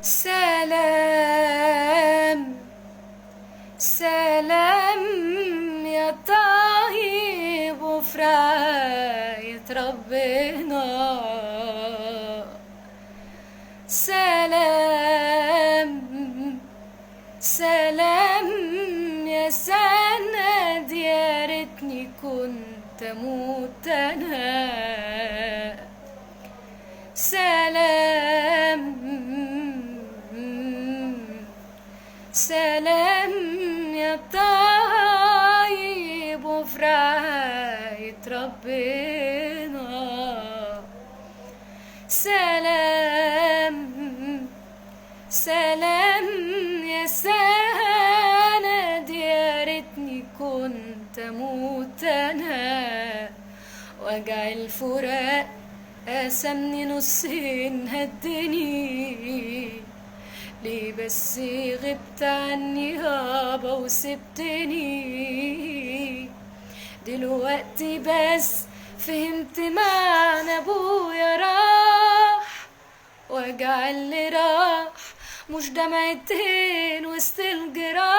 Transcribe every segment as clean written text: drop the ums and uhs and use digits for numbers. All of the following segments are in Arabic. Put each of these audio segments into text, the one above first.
سلام سلام يا طيب وفي رعاية ربنا. سلام سلام يا سند، يا ريتني كنت اموت انا. سلام سلام يا طيب وفي رعاية ربنا. سلام سلام يا سند، يا ريتني كنت اموت انا. وجع الفراق قسمني نصين، هدني ليه بس غبت عني يابا وسبتني. دلوقتي بس فهمت معنى ابويا راح. وجع اللي راح مش دمعتين وسط الجراح،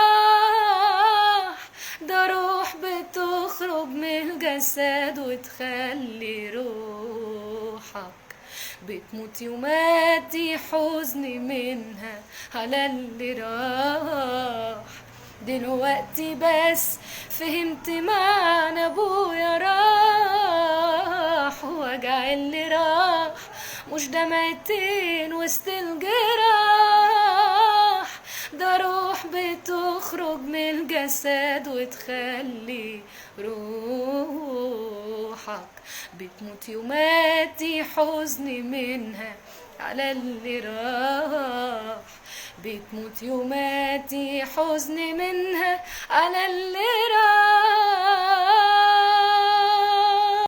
ده روح بتخرج من الجسد وتخلي روحك بتموت يوماتي حزني منها على اللي راح. دلوقتي بس فهمت معنى ابويا راح. وجع اللي راح مش دمعتين وسط الجراح، ده روح بتخرج من الجسد وتخلي روحك بتموت يوماتي حزني منها على اللي راح. بتموت يوماتي حزني منها على اللي راح.